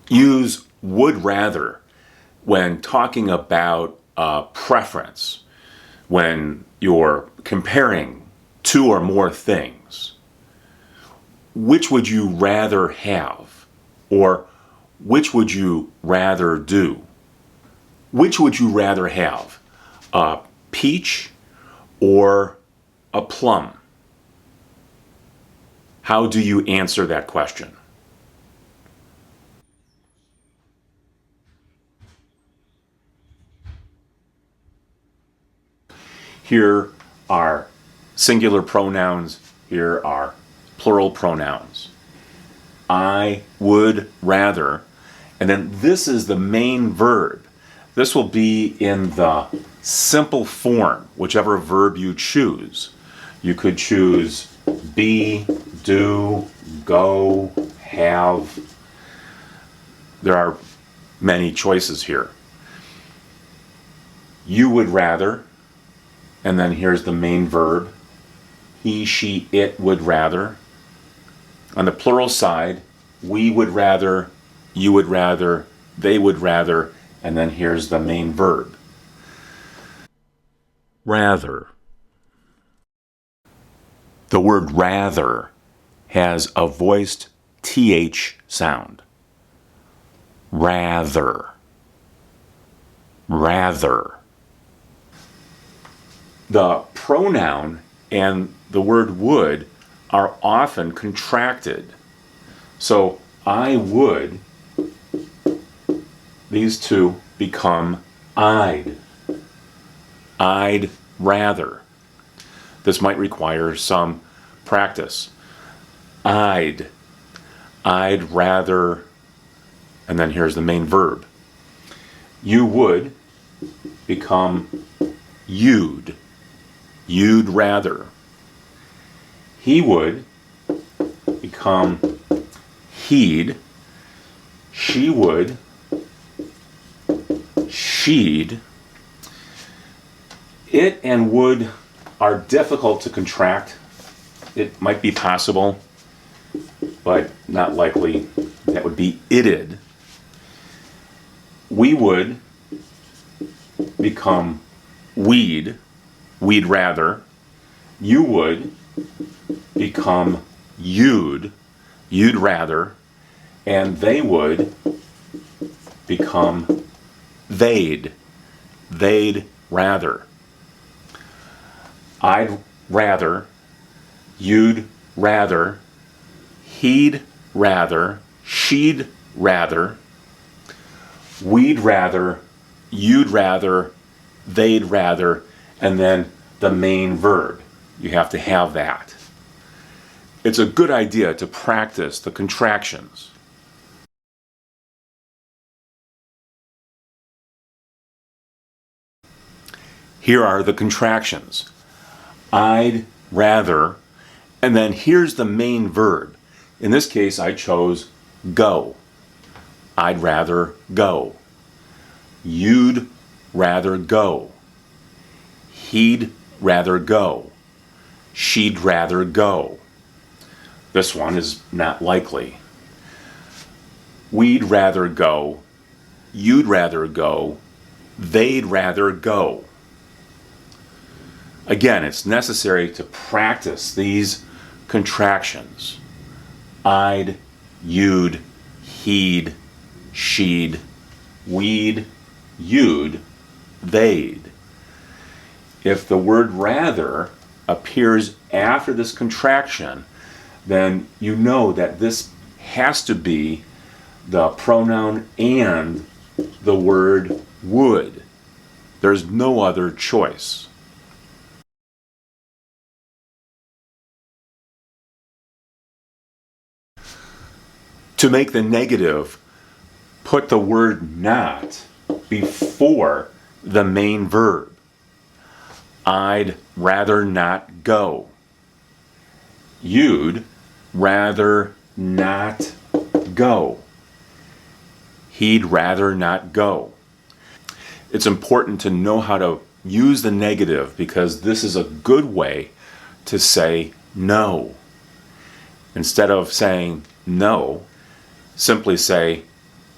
use would rather when talking about preference, when you're comparing two or more things. Which would you rather have? Or which would you rather do? Which would you rather have? A peach or a plum? How do you answer that question? Here are singular pronouns, here are plural pronouns. I would rather, and then this is the main verb. This will be in the simple form, whichever verb you choose. You could choose be, do, go, have. There are many choices here. You would rather, and then here's the main verb. He, she, it would rather. On the plural side, we would rather, you would rather, they would rather, and then here's the main verb. Rather. The word rather has a voiced TH sound. Rather. Rather. The pronoun and the word would are often contracted. So I would, these two become I'd. I'd rather. This might require some practice. I'd rather, and then here's the main verb. You would become you'd. You'd rather. He would become he'd. She would, she'd. It and would are difficult to contract. It might be possible, but not likely. That would be it'd. We would become we'd rather. You would become you'd rather. And they would become they'd rather. I'd rather, you'd rather, he'd rather, she'd rather, we'd rather, you'd rather, they'd rather, and then the main verb. You have to have that. It's a good idea to practice the contractions. Here are the contractions. I'd rather, and then here's the main verb. In this case, I chose go. I'd rather go. You'd rather go. He'd rather go. She'd rather go. This one is not likely. We'd rather go. You'd rather go. They'd rather go. Again, it's necessary to practice these contractions. I'd, you'd, he'd, she'd, we'd, you'd, they'd. If the word rather appears after this contraction, then you know that this has to be the pronoun and the word would. There's no other choice. To make the negative, put the word not before the main verb. I'd rather not go. You'd rather not go. He'd rather not go. It's important to know how to use the negative because this is a good way to say no. Instead of saying no, simply say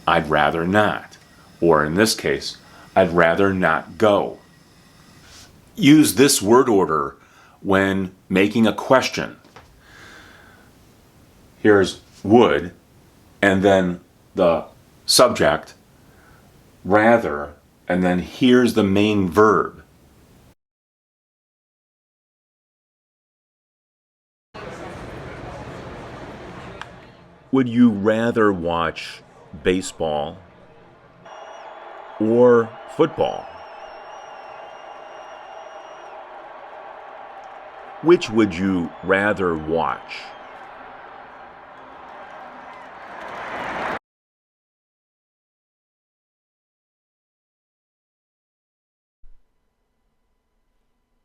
I'd rather not. Or in this case, I'd rather not go. Use this word order when making a question. Here's would, and then the subject, rather, and then here's the main verb. Would you rather watch baseball or football? Which would you rather watch?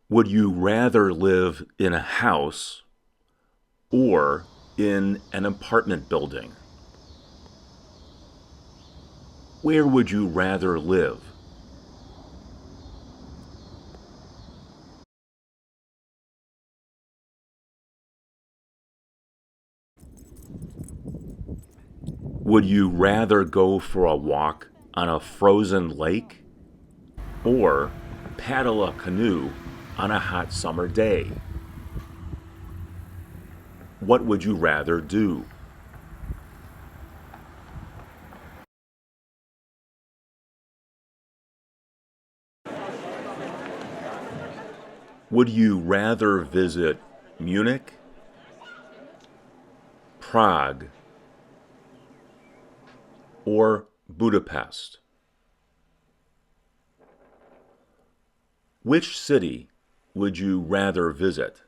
Would you rather live in a house or in an apartment building? Where would you rather live? Would you rather go for a walk on a frozen lake or paddle a canoe on a hot summer day? What would you rather do? Would you rather visit Munich, Prague, or Budapest? Which city would you rather visit?